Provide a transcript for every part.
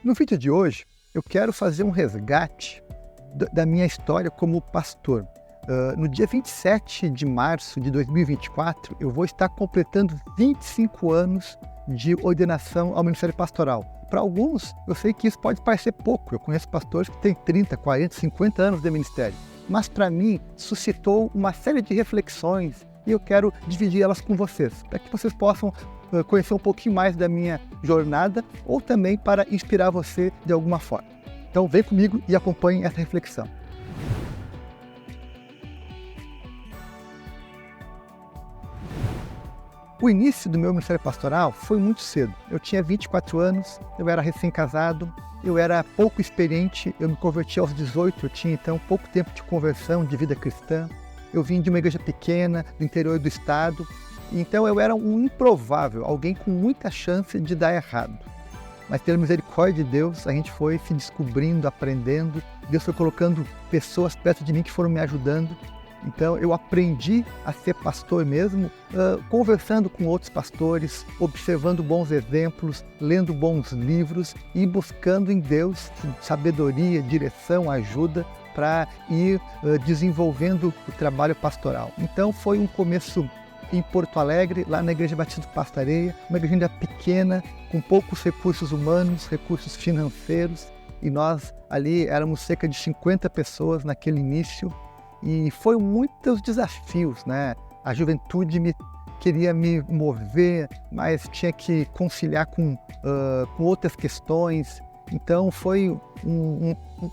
No vídeo de hoje, eu quero fazer um resgate da minha história como pastor. No dia 27 de março de 2024, eu vou estar completando 25 anos de ordenação ao ministério pastoral. Para alguns, eu sei que isso pode parecer pouco. Eu conheço pastores que têm 30, 40, 50 anos de ministério. Mas para mim, suscitou uma série de reflexões e eu quero dividir elas com vocês, para que vocês possam conhecer um pouquinho mais da minha jornada ou também para inspirar você de alguma forma. Então vem comigo e acompanhe essa reflexão. O início do meu ministério pastoral foi muito cedo. Eu tinha 24 anos, eu era recém-casado, eu era pouco experiente, eu me converti aos 18, eu tinha então pouco tempo de conversão, de vida cristã. Eu vim de uma igreja pequena, do interior do estado, então eu era um improvável, alguém com muita chance de dar errado. Mas pela misericórdia de Deus, a gente foi se descobrindo, aprendendo, Deus foi colocando pessoas perto de mim que foram me ajudando. Então eu aprendi a ser pastor mesmo, conversando com outros pastores, observando bons exemplos, lendo bons livros e buscando em Deus sabedoria, direção, ajuda para ir desenvolvendo o trabalho pastoral. Então foi um começo em Porto Alegre, lá na Igreja Batista do Pastareia, uma igreja pequena, com poucos recursos humanos, recursos financeiros, e nós ali éramos cerca de 50 pessoas naquele início. E foram muitos desafios, né? A juventude queria me mover, mas tinha que conciliar com outras questões. Então foi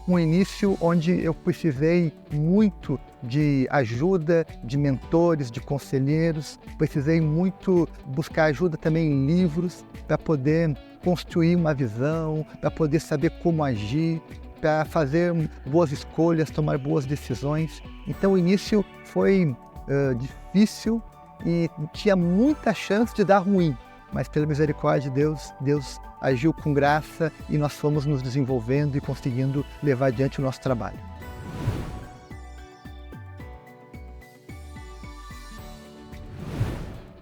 um início onde eu precisei muito de ajuda, de mentores, de conselheiros. Precisei muito buscar ajuda também em livros para poder construir uma visão, para poder saber como agir, para fazer boas escolhas, tomar boas decisões. Então o início foi difícil e tinha muita chance de dar ruim, mas pela misericórdia de Deus, Deus agiu com graça e nós fomos nos desenvolvendo e conseguindo levar adiante o nosso trabalho.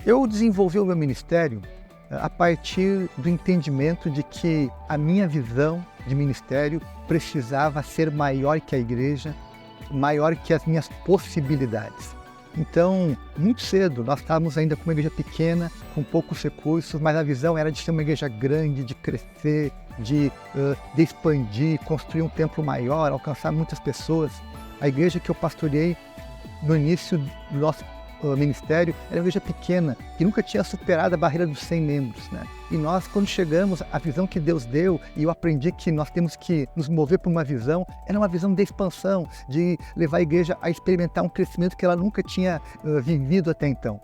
Eu desenvolvi o meu ministério a partir do entendimento de que a minha visão de ministério precisava ser maior que a igreja, maior que as minhas possibilidades. Então, muito cedo, nós estávamos ainda com uma igreja pequena, com poucos recursos, mas a visão era de ser uma igreja grande, de crescer, de expandir, construir um templo maior, alcançar muitas pessoas. A igreja que eu pastoreei no início do nosso ministério era uma igreja pequena, que nunca tinha superado a barreira dos 100 membros, né? E nós, quando chegamos, a visão que Deus deu, e eu aprendi que nós temos que nos mover por uma visão, era uma visão de expansão, de levar a igreja a experimentar um crescimento que ela nunca tinha vivido até então.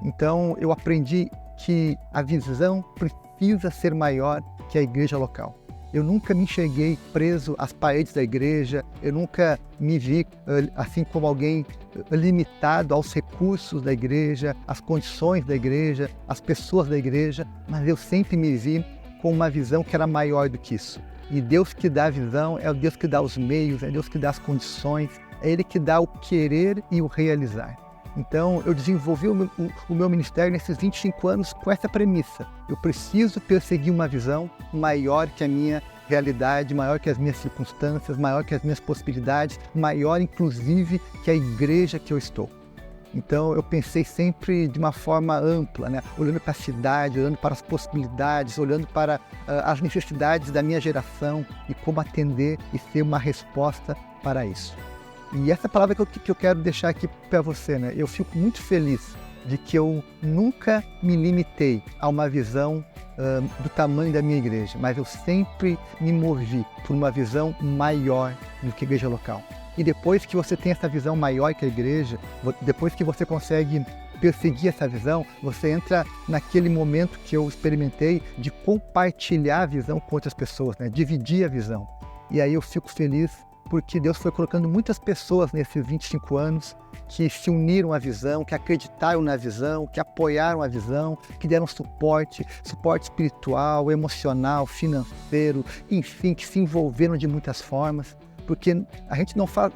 Então, eu aprendi que a visão precisa ser maior que a igreja local. Eu nunca me enxerguei preso às paredes da igreja, eu nunca me vi assim como alguém limitado aos recursos da igreja, às condições da igreja, às pessoas da igreja, mas eu sempre me vi com uma visão que era maior do que isso. E Deus que dá a visão é o Deus que dá os meios, é Deus que dá as condições, é Ele que dá o querer e o realizar. Então, eu desenvolvi o meu ministério nesses 25 anos com essa premissa. Eu preciso perseguir uma visão maior que a minha realidade, maior que as minhas circunstâncias, maior que as minhas possibilidades, maior, inclusive, que a igreja que eu estou. Então, eu pensei sempre de uma forma ampla, né? Olhando para a cidade, olhando para as possibilidades, olhando para as necessidades da minha geração e como atender e ser uma resposta para isso. E essa palavra que eu quero deixar aqui para você, né? Eu fico muito feliz de que eu nunca me limitei a uma visão do tamanho da minha igreja, mas eu sempre me movi por uma visão maior do que a igreja local. E depois que você tem essa visão maior que a igreja, depois que você consegue perseguir essa visão, você entra naquele momento que eu experimentei de compartilhar a visão com outras pessoas, né? Dividir a visão. E aí eu fico feliz porque Deus foi colocando muitas pessoas nesses 25 anos que se uniram à visão, que acreditaram na visão, que apoiaram a visão, que deram suporte espiritual, emocional, financeiro, enfim, que se envolveram de muitas formas. porque a gente não faz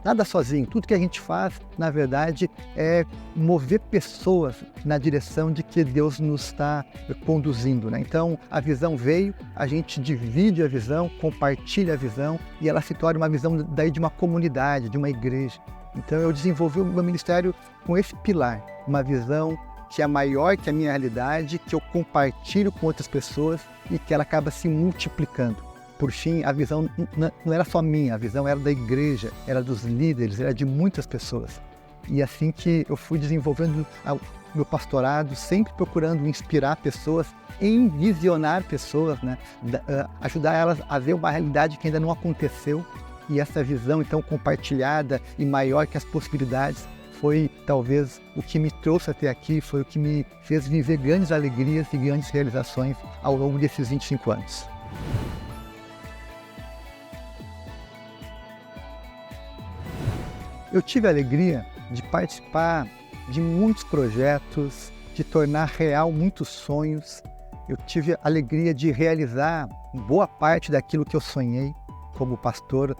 nada sozinho. Tudo que a gente faz, na verdade, é mover pessoas na direção de que Deus nos está conduzindo, né? Então, a visão veio, a gente divide a visão, compartilha a visão e ela se torna uma visão daí de uma comunidade, de uma igreja. Então, eu desenvolvi o meu ministério com esse pilar, uma visão que é maior que a minha realidade, que eu compartilho com outras pessoas e que ela acaba se multiplicando. Por fim, a visão não era só minha, a visão era da igreja, era dos líderes, era de muitas pessoas. E assim que eu fui desenvolvendo o meu pastorado, sempre procurando inspirar pessoas, envisionar pessoas, né? Ajudar elas a ver uma realidade que ainda não aconteceu. E essa visão, então, compartilhada e maior que as possibilidades, foi talvez o que me trouxe até aqui, foi o que me fez viver grandes alegrias e grandes realizações ao longo desses 25 anos. Eu tive a alegria de participar de muitos projetos, de tornar real muitos sonhos. Eu tive a alegria de realizar boa parte daquilo que eu sonhei como pastor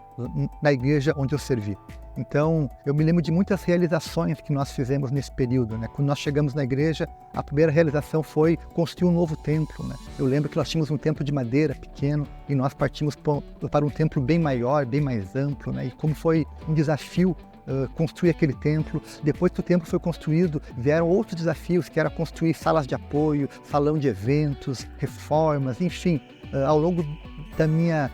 na igreja onde eu servi. Então, eu me lembro de muitas realizações que nós fizemos nesse período, né? Quando nós chegamos na igreja, a primeira realização foi construir um novo templo, né? Eu lembro que nós tínhamos um templo de madeira pequeno e nós partimos para um templo bem maior, bem mais amplo, né? E como foi um desafio construir aquele templo. Depois que o templo foi construído, vieram outros desafios, que era construir salas de apoio, salão de eventos, reformas, enfim. Ao longo da minha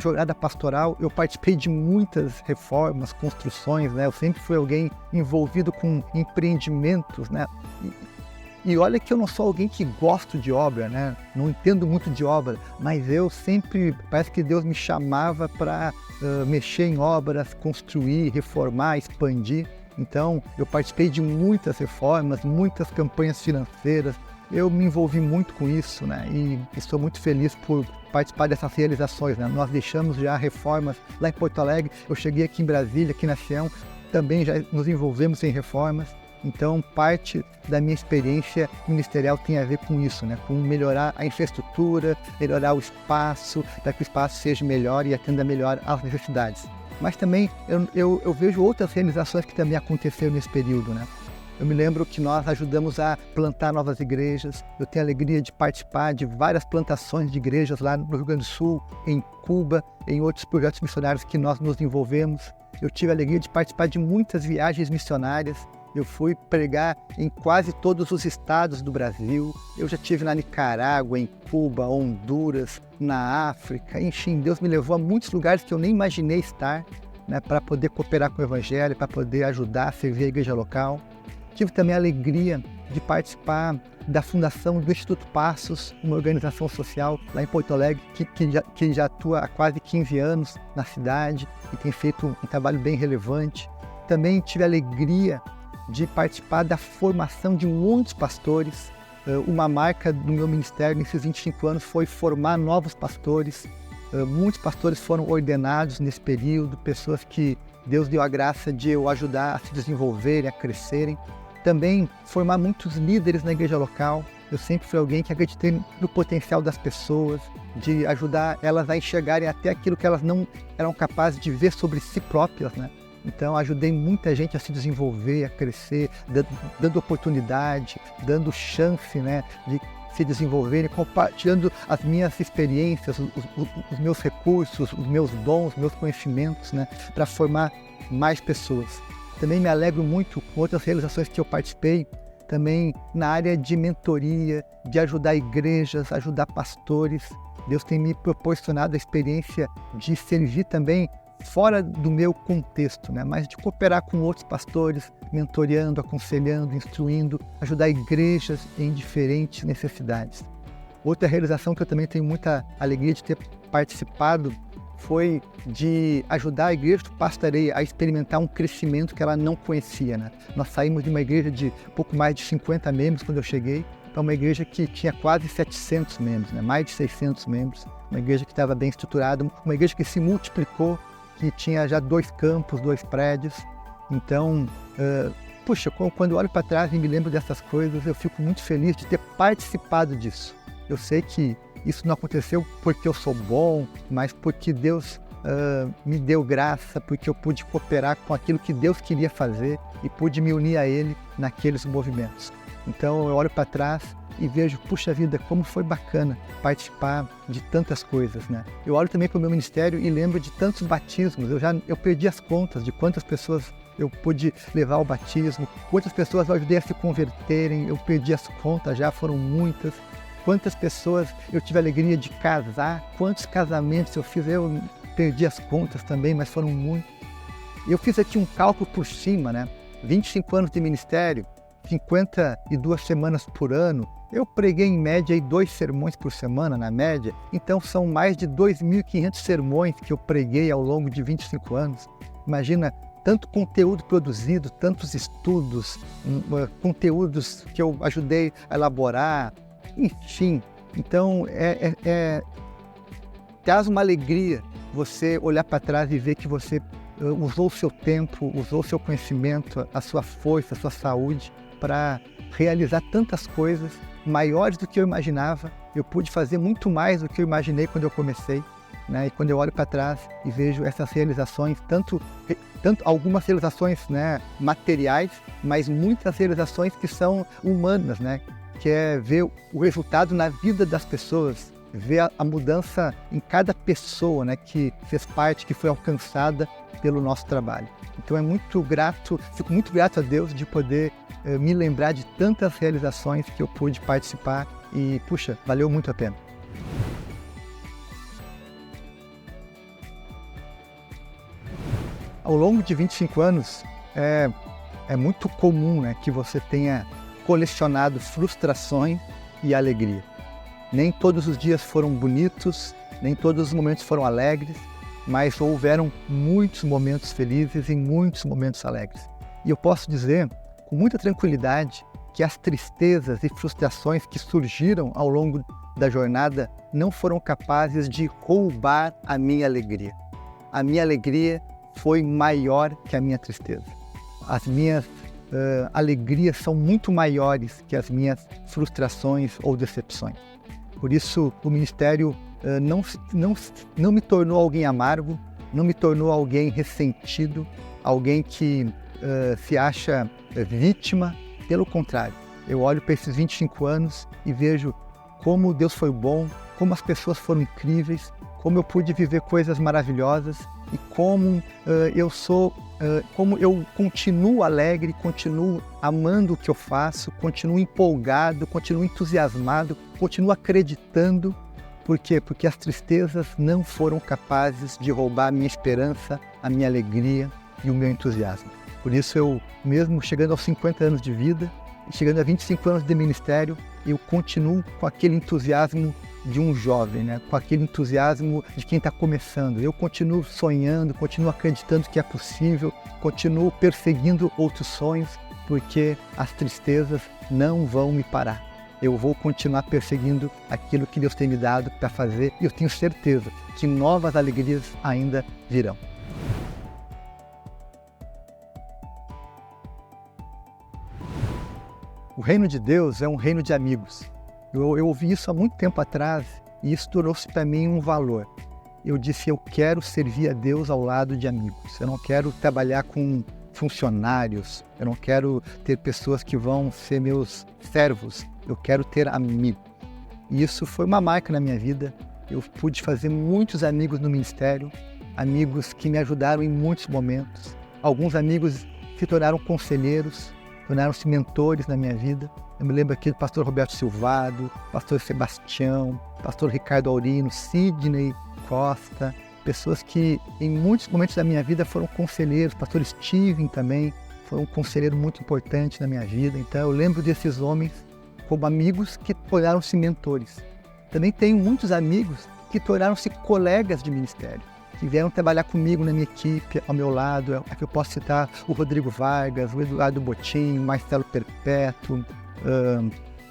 jornada pastoral, eu participei de muitas reformas, construções, né? Eu sempre fui alguém envolvido com empreendimentos, né? E olha que eu não sou alguém que gosto de obra, né? Não entendo muito de obra, mas eu sempre, parece que Deus me chamava para mexer em obras, construir, reformar, expandir. Então, eu participei de muitas reformas, muitas campanhas financeiras. Eu me envolvi muito com isso, né? E estou muito feliz por participar dessas realizações, né? Nós deixamos já reformas lá em Porto Alegre, eu cheguei aqui em Brasília, aqui na Sião, também já nos envolvemos em reformas. Então, parte da minha experiência ministerial tem a ver com isso, né? Com melhorar a infraestrutura, melhorar o espaço, para que o espaço seja melhor e atenda melhor às necessidades. Mas também eu vejo outras realizações que também aconteceram nesse período, né? Eu me lembro que nós ajudamos a plantar novas igrejas. Eu tenho a alegria de participar de várias plantações de igrejas lá no Rio Grande do Sul, em Cuba, em outros projetos missionários que nós nos envolvemos. Eu tive a alegria de participar de muitas viagens missionárias. Eu fui pregar em quase todos os estados do Brasil. Eu já estive na Nicarágua, em Cuba, Honduras, na África. Enfim, Deus me levou a muitos lugares que eu nem imaginei estar, né, para poder cooperar com o Evangelho, para poder ajudar a servir a igreja local. Tive também a alegria de participar da fundação do Instituto Passos, uma organização social lá em Porto Alegre, que já atua há quase 15 anos na cidade e tem feito um trabalho bem relevante. Também tive a alegria de participar da formação de muitos pastores. Uma marca do meu ministério nesses 25 anos foi formar novos pastores. Muitos pastores foram ordenados nesse período, pessoas que Deus deu a graça de eu ajudar a se desenvolverem, a crescerem. Também formar muitos líderes na igreja local. Eu sempre fui alguém que acreditei no potencial das pessoas, de ajudar elas a enxergarem até aquilo que elas não eram capazes de ver sobre si próprias, né? Então, ajudei muita gente a se desenvolver, a crescer, dando oportunidade, dando chance, né, de se desenvolverem, compartilhando as minhas experiências, os meus recursos, os meus dons, os meus conhecimentos, né, para formar mais pessoas. Também me alegro muito com outras realizações que eu participei, também na área de mentoria, de ajudar igrejas, ajudar pastores. Deus tem me proporcionado a experiência de servir também fora do meu contexto, né? Mas de cooperar com outros pastores, mentoreando, aconselhando, instruindo, ajudar igrejas em diferentes necessidades. Outra realização que eu também tenho muita alegria de ter participado foi de ajudar a igreja do Pastoreio a experimentar um crescimento que ela não conhecia, né? Nós saímos de uma igreja de pouco mais de 50 membros quando eu cheguei, para uma igreja que tinha quase 700 membros, né? Mais de 600 membros, uma igreja que estava bem estruturada, uma igreja que se multiplicou, que tinha já 2 campos, 2 prédios. Então, quando eu olho para trás e me lembro dessas coisas, eu fico muito feliz de ter participado disso. Eu sei que isso não aconteceu porque eu sou bom, mas porque Deus me deu graça, porque eu pude cooperar com aquilo que Deus queria fazer e pude me unir a Ele naqueles movimentos. Então eu olho para trás e vejo, puxa vida, como foi bacana participar de tantas coisas, né? Eu olho também para o meu ministério e lembro de tantos batismos. Eu perdi as contas de quantas pessoas eu pude levar ao batismo, quantas pessoas eu ajudei a se converterem, eu perdi as contas, já foram muitas. Quantas pessoas eu tive a alegria de casar, quantos casamentos eu fiz, eu perdi as contas também, mas foram muitos. Eu fiz aqui um cálculo por cima, né? 25 anos de ministério, 52 semanas por ano, eu preguei em média aí 2 sermões por semana, na média, então são mais de 2.500 sermões que eu preguei ao longo de 25 anos. Imagina, tanto conteúdo produzido, tantos estudos, conteúdos que eu ajudei a elaborar, enfim. Então, traz uma alegria você olhar para trás e ver que você usou o seu tempo, usou o seu conhecimento, a sua força, a sua saúde para realizar tantas coisas maiores do que eu imaginava. Eu pude fazer muito mais do que eu imaginei quando eu comecei, né? E quando eu olho para trás e vejo essas realizações, tanto algumas realizações, né, materiais, mas muitas realizações que são humanas, né? Que é ver o resultado na vida das pessoas, ver a mudança em cada pessoa, né, que fez parte, que foi alcançada pelo nosso trabalho. Então fico muito grato a Deus de poder me lembrar de tantas realizações que eu pude participar e, puxa, valeu muito a pena. Ao longo de 25 anos, é muito comum, né, que você tenha colecionado frustrações e alegria. Nem todos os dias foram bonitos, nem todos os momentos foram alegres, mas houveram muitos momentos felizes e muitos momentos alegres. E eu posso dizer, com muita tranquilidade, que as tristezas e frustrações que surgiram ao longo da jornada não foram capazes de roubar a minha alegria. A minha alegria foi maior que a minha tristeza. As minhas alegrias são muito maiores que as minhas frustrações ou decepções. Por isso, o ministério não me tornou alguém amargo, não me tornou alguém ressentido, alguém que se acha vítima. Pelo contrário, eu olho para esses 25 anos e vejo como Deus foi bom, como as pessoas foram incríveis, como eu pude viver coisas maravilhosas e como como eu continuo alegre, continuo amando o que eu faço, continuo empolgado, continuo entusiasmado, continuo acreditando. Por quê? Porque as tristezas não foram capazes de roubar a minha esperança, a minha alegria e o meu entusiasmo. Por isso eu, mesmo chegando aos 50 anos de vida, chegando a 25 anos de ministério, eu continuo com aquele entusiasmo de um jovem, né? Com aquele entusiasmo de quem está começando. Eu continuo sonhando, continuo acreditando que é possível, continuo perseguindo outros sonhos, porque as tristezas não vão me parar. Eu vou continuar perseguindo aquilo que Deus tem me dado para fazer e eu tenho certeza que novas alegrias ainda virão. O reino de Deus é um reino de amigos. Eu ouvi isso há muito tempo atrás e isso tornou-se para mim um valor. Eu disse, eu quero servir a Deus ao lado de amigos. Eu não quero trabalhar com funcionários, eu não quero ter pessoas que vão ser meus servos. Eu quero ter amigos. E isso foi uma marca na minha vida. Eu pude fazer muitos amigos no ministério, amigos que me ajudaram em muitos momentos. Alguns amigos se tornaram conselheiros, tornaram-se mentores na minha vida. Eu me lembro aqui do pastor Roberto Silvado, pastor Sebastião, pastor Ricardo Aurino, Sidney Costa, pessoas que em muitos momentos da minha vida foram conselheiros, pastor Steven também, foi um conselheiro muito importante na minha vida. Então eu lembro desses homens como amigos que tornaram-se mentores. Também tenho muitos amigos que tornaram-se colegas de ministério, que vieram trabalhar comigo na minha equipe, ao meu lado. Aqui eu posso citar o Rodrigo Vargas, o Eduardo Botim, o Marcelo Perpétuo,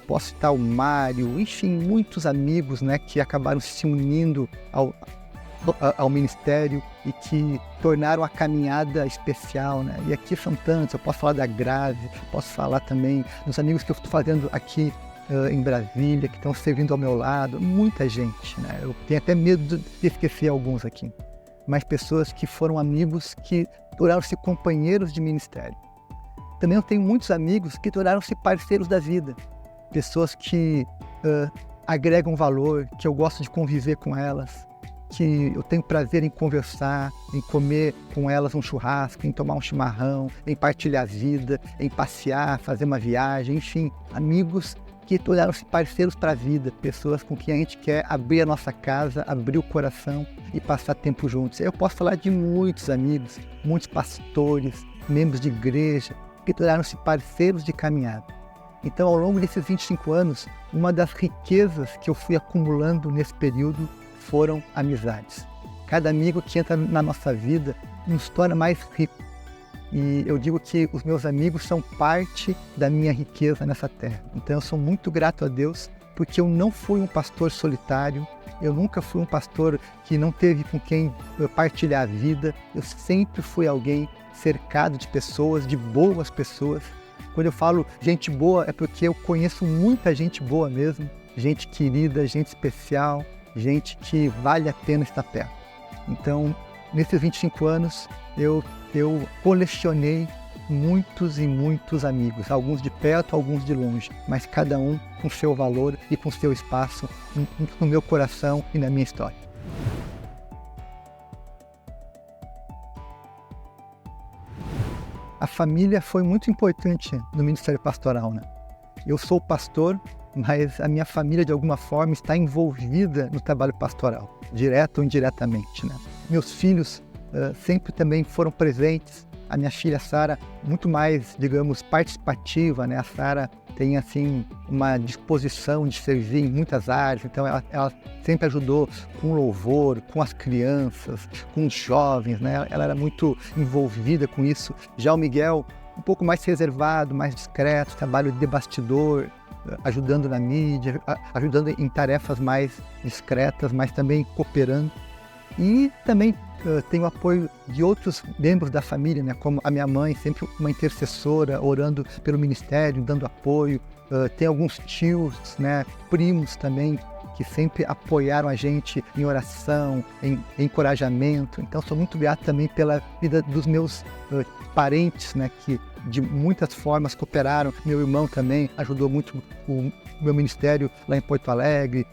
posso citar o Mário, enfim, muitos amigos, né, que acabaram se unindo ao ministério e que tornaram a caminhada especial, né? E aqui são tantos, eu posso falar da Grave, posso falar também dos amigos que eu estou fazendo aqui em Brasília, que estão servindo ao meu lado, muita gente, né? Eu tenho até medo de esquecer alguns aqui. mas pessoas que foram amigos que tornaram-se companheiros de ministério. Também eu tenho muitos amigos que tornaram-se parceiros da vida, pessoas que agregam valor, que eu gosto de conviver com elas, que eu tenho prazer em conversar, em comer com elas um churrasco, em tomar um chimarrão, em partilhar a vida, em passear, fazer uma viagem, enfim, amigos que tornaram-se parceiros para a vida, pessoas com quem a gente quer abrir a nossa casa, abrir o coração e passar tempo juntos. Eu posso falar de muitos amigos, muitos pastores, membros de igreja, que tornaram-se parceiros de caminhada. Então, ao longo desses 25 anos, uma das riquezas que eu fui acumulando nesse período foram amizades. Cada amigo que entra na nossa vida nos torna mais rico. E eu digo que os meus amigos são parte da minha riqueza nessa terra. Então eu sou muito grato a Deus porque eu não fui um pastor solitário, eu nunca fui um pastor que não teve com quem partilhar a vida. Eu sempre fui alguém cercado de pessoas, de boas pessoas. Quando eu falo gente boa é porque eu conheço muita gente boa mesmo, gente querida, gente especial, gente que vale a pena estar perto. Então, nesses 25 anos, eu colecionei muitos e muitos amigos, alguns de perto, alguns de longe, mas cada um com seu valor e com seu espaço no meu coração e na minha história. A família foi muito importante no ministério pastoral, né? Eu sou pastor, mas a minha família, de alguma forma, está envolvida no trabalho pastoral, direto ou indiretamente, né? Meus filhos sempre também foram presentes. A minha filha Sara, muito mais, digamos, participativa, né? A Sara tem, assim, uma disposição de servir em muitas áreas, então ela sempre ajudou com louvor, com as crianças, com os jovens, né? Ela era muito envolvida com isso. Já o Miguel, um pouco mais reservado, mais discreto, trabalho de bastidor, ajudando na mídia, ajudando em tarefas mais discretas, mas também cooperando. E também tenho apoio de outros membros da família, né? Como a minha mãe, sempre uma intercessora, orando pelo ministério, dando apoio. Tem alguns tios, né? Primos também, que sempre apoiaram a gente em oração, em encorajamento. Então, sou muito grato também pela vida dos meus parentes, né? Que de muitas formas cooperaram. Meu irmão também ajudou muito o meu ministério lá em Porto Alegre,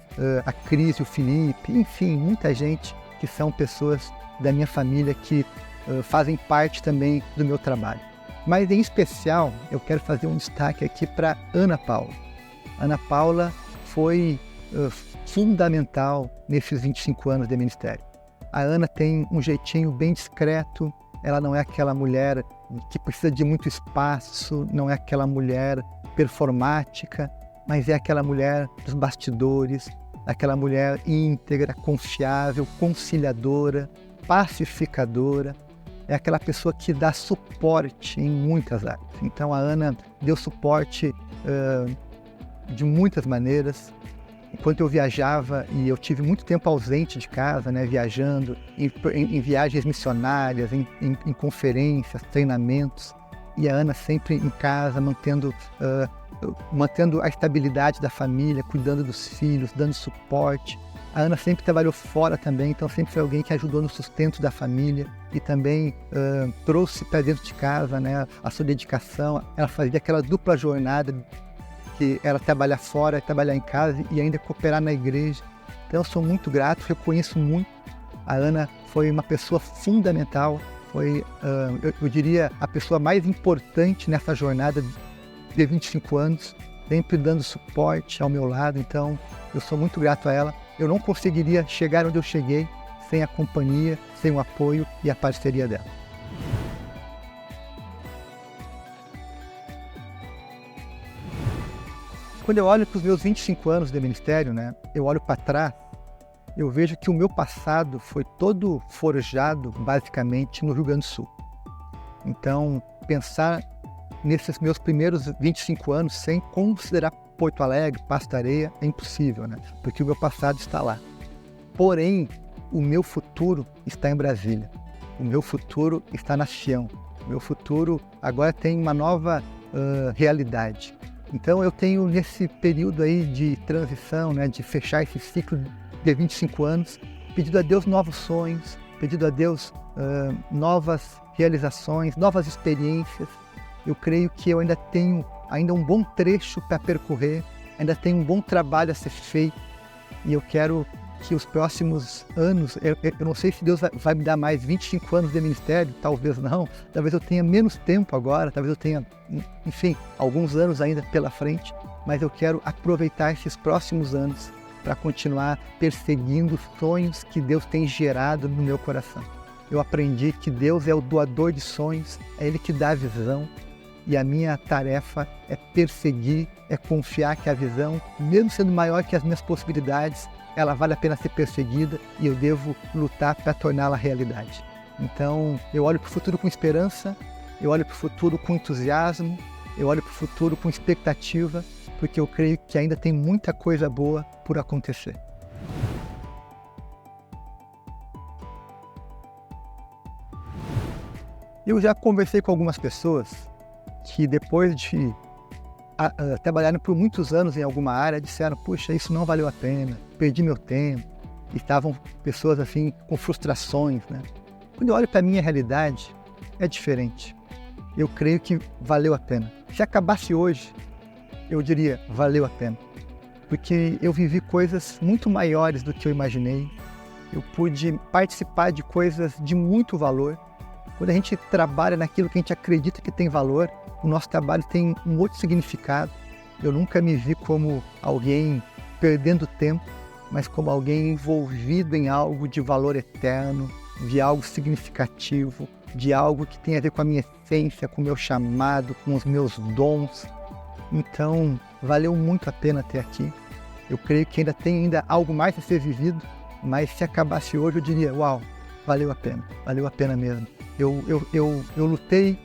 a Cris e o Felipe, enfim, muita gente que são pessoas da minha família que fazem parte também do meu trabalho. Mas, em especial, eu quero fazer um destaque aqui para Ana Paula. Ana Paula foi fundamental nesses 25 anos de ministério. A Ana tem um jeitinho bem discreto, ela não é aquela mulher que precisa de muito espaço, não é aquela mulher performática, mas é aquela mulher dos bastidores, aquela mulher íntegra, confiável, conciliadora, pacificadora, é aquela pessoa que dá suporte em muitas áreas. Então a Ana deu suporte de muitas maneiras. Enquanto eu viajava, e eu tive muito tempo ausente de casa, né, viajando, em viagens missionárias, em conferências, treinamentos, e a Ana sempre em casa, mantendo a estabilidade da família, cuidando dos filhos, dando suporte. A Ana sempre trabalhou fora também, então sempre foi alguém que ajudou no sustento da família e também trouxe para dentro de casa, né, a sua dedicação. Ela fazia aquela dupla jornada que era trabalhar fora, trabalhar em casa e ainda cooperar na igreja. Então eu sou muito grato, reconheço muito. A Ana foi uma pessoa fundamental, foi, eu diria, a pessoa mais importante nessa jornada de 25 anos, sempre dando suporte ao meu lado. Então eu sou muito grato a ela. Eu não conseguiria chegar onde eu cheguei sem a companhia, sem o apoio e a parceria dela. Quando eu olho para os meus 25 anos de ministério, né, eu olho para trás, eu vejo que o meu passado foi todo forjado, basicamente, no Rio Grande do Sul. Então, pensar nesses meus primeiros 25 anos sem considerar Porto Alegre, Pastareia, é impossível, né? Porque o meu passado está lá. Porém, o meu futuro está em Brasília. O meu futuro está na Sião. O meu futuro agora tem uma nova realidade. Então eu tenho nesse período aí de transição, né, de fechar esse ciclo de 25 anos, pedido a Deus novos sonhos, pedido a Deus novas realizações, novas experiências. Eu creio que eu ainda tenho um bom trecho para percorrer, ainda tenho um bom trabalho a ser feito, e eu quero que os próximos anos, eu não sei se Deus vai me dar mais 25 anos de ministério, talvez não, talvez eu tenha menos tempo agora, talvez eu tenha, enfim, alguns anos ainda pela frente, mas eu quero aproveitar esses próximos anos para continuar perseguindo os sonhos que Deus tem gerado no meu coração. Eu aprendi que Deus é o doador de sonhos, é Ele que dá a visão, e a minha tarefa é perseguir, é confiar que a visão, mesmo sendo maior que as minhas possibilidades, ela vale a pena ser perseguida e eu devo lutar para torná-la realidade. Então, eu olho para o futuro com esperança, eu olho para o futuro com entusiasmo, eu olho para o futuro com expectativa, porque eu creio que ainda tem muita coisa boa por acontecer. Eu já conversei com algumas pessoas que depois de trabalharam por muitos anos em alguma área, disseram, puxa, isso não valeu a pena, perdi meu tempo. E estavam pessoas assim com frustrações, né? Quando eu olho para a minha realidade, é diferente. Eu creio que valeu a pena. Se acabasse hoje, eu diria, valeu a pena. Porque eu vivi coisas muito maiores do que eu imaginei. Eu pude participar de coisas de muito valor. Quando a gente trabalha naquilo que a gente acredita que tem valor, o nosso trabalho tem um outro significado. Eu nunca me vi como alguém perdendo tempo, mas como alguém envolvido em algo de valor eterno, de algo significativo, de algo que tem a ver com a minha essência, com o meu chamado, com os meus dons. Então, valeu muito a pena até aqui. Eu creio que ainda tem algo mais a ser vivido, mas se acabasse hoje eu diria, uau, valeu a pena mesmo. Eu lutei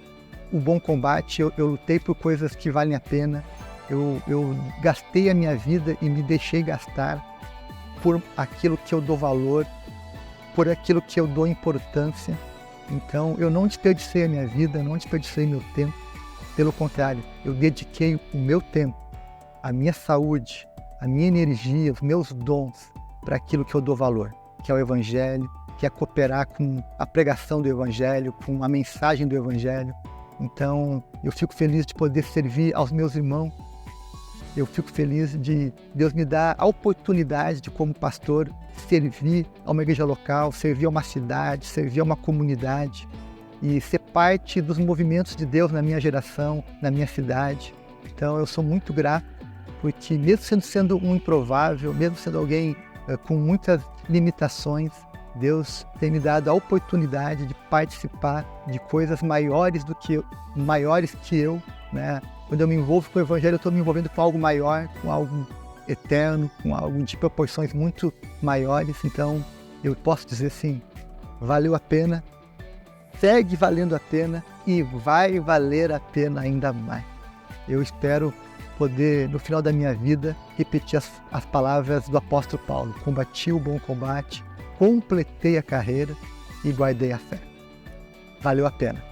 o bom combate, eu lutei por coisas que valem a pena, eu gastei a minha vida e me deixei gastar por aquilo que eu dou valor, por aquilo que eu dou importância. Então, eu não desperdicei a minha vida, não desperdicei meu tempo. Pelo contrário, eu dediquei o meu tempo, a minha saúde, a minha energia, os meus dons para aquilo que eu dou valor, que é o Evangelho, que é cooperar com a pregação do Evangelho, com a mensagem do Evangelho. Então, eu fico feliz de poder servir aos meus irmãos. Eu fico feliz de Deus me dar a oportunidade de, como pastor, servir a uma igreja local, servir a uma cidade, servir a uma comunidade e ser parte dos movimentos de Deus na minha geração, na minha cidade. Então, eu sou muito grato, porque mesmo sendo um improvável, mesmo sendo alguém com muitas limitações, Deus tem me dado a oportunidade de participar de coisas maiores que eu, né? Quando eu me envolvo com o Evangelho, eu estou me envolvendo com algo maior, com algo eterno, com algo de proporções muito maiores. Então, eu posso dizer sim, valeu a pena, segue valendo a pena e vai valer a pena ainda mais. Eu espero poder, no final da minha vida, repetir as palavras do apóstolo Paulo: combati o bom combate, completei a carreira e guardei a fé. Valeu a pena.